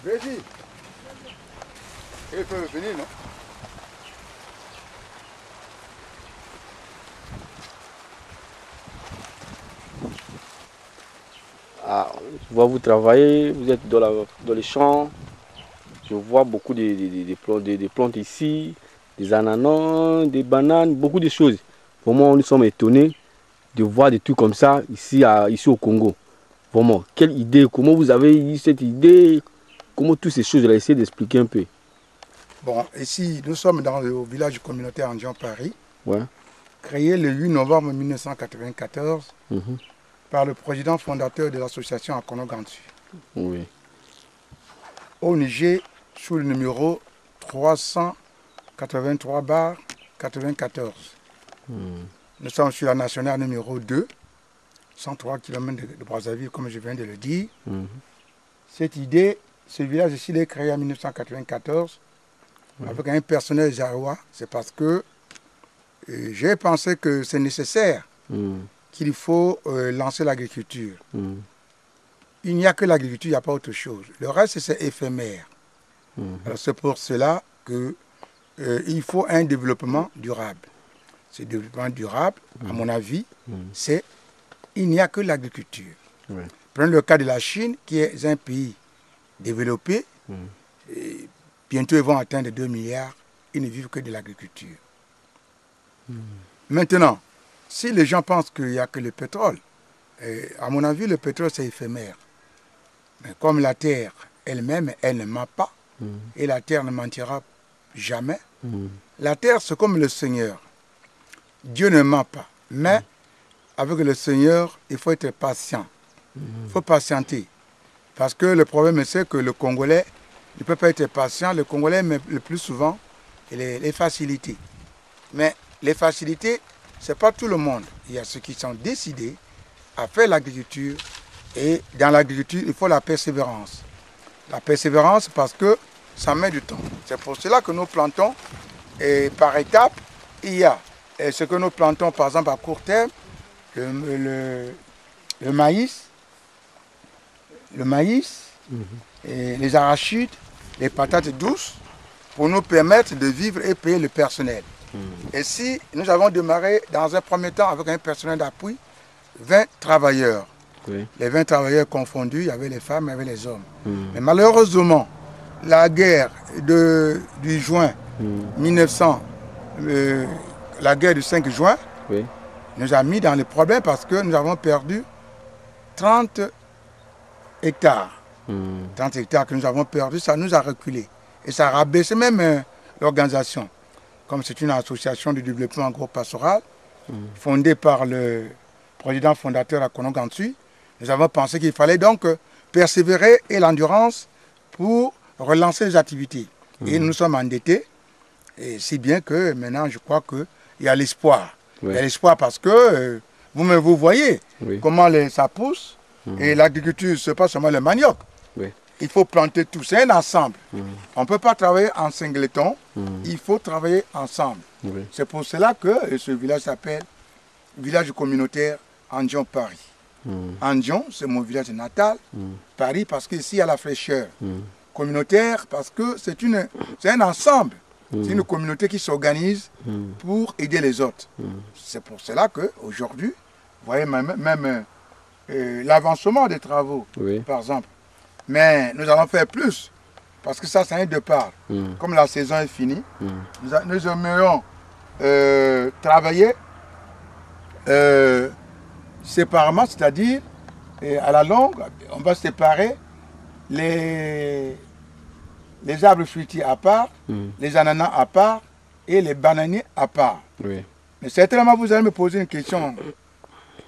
Vas-y. Il peut venir, non? Ah, je vois vous travailler, vous êtes dans les champs. Je vois beaucoup de plantes ici, des ananas, des bananes, beaucoup de choses. Vraiment, nous sommes étonnés de voir des trucs comme ça ici au Congo. Vraiment, quelle idée, comment vous avez eu cette idée, comment toutes ces choses-là, essayez d'expliquer un peu. Bon, ici, nous sommes dans le village communautaire Andion Paris, Ouais. créé le 8 novembre 1994 Mhm. par le président fondateur de l'association Akono Gansu. Oui. Au Niger, sous le numéro 383/94. Nous sommes sur la nationale numéro 2, 103 km de Brazzaville, comme je viens de le dire. Cette idée, ce village ici, il est créé en 1994 avec un personnel jarois. C'est parce que j'ai pensé que c'est nécessaire qu'il faut lancer l'agriculture. Il n'y a que l'agriculture, il n'y a pas autre chose. Le reste, c'est éphémère. C'est pour cela qu'il faut un développement durable. Ce développement durable, à mon avis, c'est il n'y a que l'agriculture. Prenez le cas de la Chine, qui est un pays développé. Et bientôt, ils vont atteindre 2 milliards. Ils ne vivent que de l'agriculture. Maintenant, si les gens pensent qu'il n'y a que le pétrole, à mon avis, le pétrole, c'est éphémère. Mais comme la terre elle-même, elle ne ment pas, et la terre ne mentira jamais, la terre, c'est comme le Seigneur. Dieu ne ment pas, mais avec le Seigneur, il faut être patient. Il faut patienter. Parce que le problème, c'est que le Congolais ne peut pas être patient. Le Congolais aime le plus souvent les facilités. Mais les facilités, ce n'est pas tout le monde. Il y a ceux qui sont décidés à faire l'agriculture. Et dans l'agriculture, il faut la persévérance. La persévérance parce que ça met du temps. C'est pour cela que nous plantons. Et par étapes, il y a ce que nous plantons, par exemple, à court terme, le maïs, et les arachides, les patates douces, pour nous permettre de vivre et payer le personnel. Et si nous avons démarré dans un premier temps avec un personnel d'appui, 20 travailleurs. Les 20 travailleurs confondus, il y avait les femmes, il y avait les hommes. Mais malheureusement, la guerre du juin 1900, la guerre du 5 juin, nous a mis dans les problèmes parce que nous avons perdu 30 hectares. 30 hectares que nous avons perdus, ça nous a reculé. Et ça a rabaissé même l'organisation. Comme c'est une association de développement agro-pastoral, fondée par le président fondateur Akono Gansu, nous avons pensé qu'il fallait donc persévérer et l'endurance pour relancer les activités. Et nous sommes endettés, et si bien que maintenant je crois qu'il y a l'espoir. Il y a l'espoir parce que vous voyez comment ça pousse. Et l'agriculture, ce n'est pas seulement le manioc. Il faut planter tout. C'est un ensemble. On ne peut pas travailler en singleton. Il faut travailler ensemble. C'est pour cela que ce village s'appelle village communautaire Andion Paris. Andion, c'est mon village natal. Paris, parce qu'ici, il y a la fraîcheur. Communautaire, parce que c'est un ensemble. C'est une communauté qui s'organise pour aider les autres. C'est pour cela qu'aujourd'hui, vous voyez même l'avancement des travaux, par exemple. Mais nous allons faire plus, parce que ça, c'est un départ. Comme la saison est finie, nous aimerions travailler séparément, c'est-à-dire à la longue, on va séparer les arbres fruitiers à part, les ananas à part et les bananiers à part. Mais certainement, vous allez me poser une question,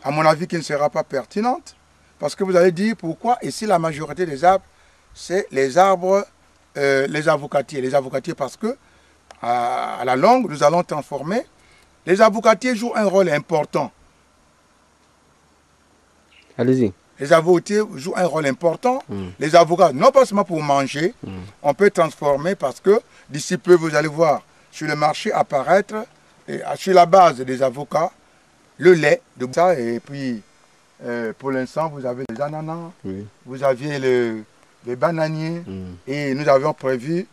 à mon avis, qui ne sera pas pertinente, parce que vous allez dire pourquoi, et si la majorité des arbres, c'est les arbres, les avocatiers. Les avocatiers parce que, à la longue, nous allons transformer. Les avocatiers jouent un rôle important. Allez-y. Les avocatiers jouent un rôle important. Les avocats, non pas seulement pour manger, on peut transformer parce que d'ici peu, vous allez voir sur le marché apparaître, sur la base des avocats, le lait de ça. Et puis, pour l'instant, vous avez les ananas, vous aviez des bananiers. Et nous avions prévu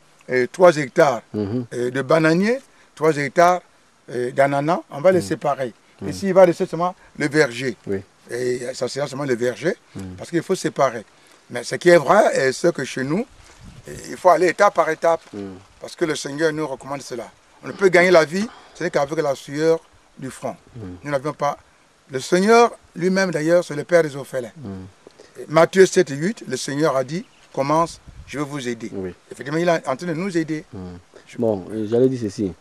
3 hectares de bananiers, 3 hectares d'ananas. On va les séparer. Ici, il va rester seulement le verger. Et ça sera seulement le verger, parce qu'il faut séparer. Mais ce qui est vrai, c'est que chez nous, il faut aller étape par étape, parce que le Seigneur nous recommande cela. On ne peut gagner la vie, ce n'est qu'avec la sueur du front. Nous n'avions pas... Le Seigneur lui-même, d'ailleurs, c'est le Père des orphelins. Matthieu 7 et 8, le Seigneur a dit, commence, je vais vous aider. Effectivement, il est en train de nous aider. Bon, j'allais dire ceci.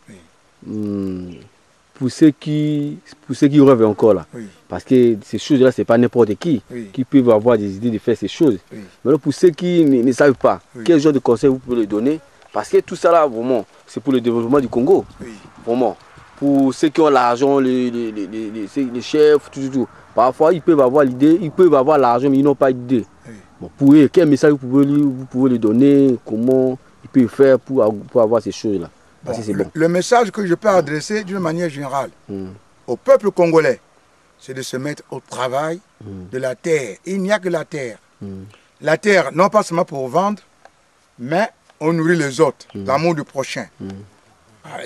Pour ceux qui rêvent encore là, parce que ces choses-là, ce n'est pas n'importe qui peut avoir des idées de faire ces choses. Mais pour ceux qui ne savent pas, quel genre de conseils vous pouvez leur donner? Parce que tout ça là, vraiment, c'est pour le développement du Congo. Vraiment. Pour ceux qui ont l'argent, les chefs, tout. Parfois, ils peuvent avoir l'idée, ils peuvent avoir l'argent, mais ils n'ont pas d'idée. Bon, pour eux, quel message vous pouvez leur donner? Comment ils peuvent faire pour avoir ces choses-là? Bon, le message que je peux adresser d'une manière générale au peuple congolais, c'est de se mettre au travail de la terre. Il n'y a que la terre. La terre, non pas seulement pour vendre, mais on nourrit les autres, l'amour du prochain.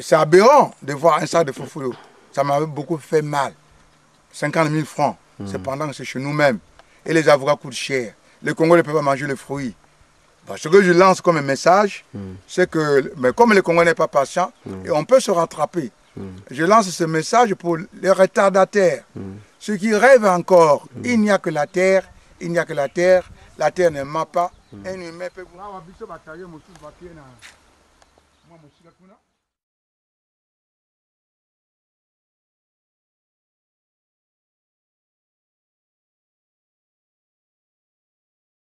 C'est aberrant de voir un sac de foufoulou. Ça m'avait beaucoup fait mal. 50 000 francs. Cependant, c'est chez nous-mêmes. Et les avocats coûtent cher. Les Congolais ne peuvent pas manger les fruits. Bon, ce que je lance comme un message, c'est que, mais comme les Congolais n'est pas patient, et on peut se rattraper. Je lance ce message pour les retardataires. Ceux qui rêvent encore, il n'y a que la terre, il n'y a que la terre. La terre ne ment pas. Un humain peut...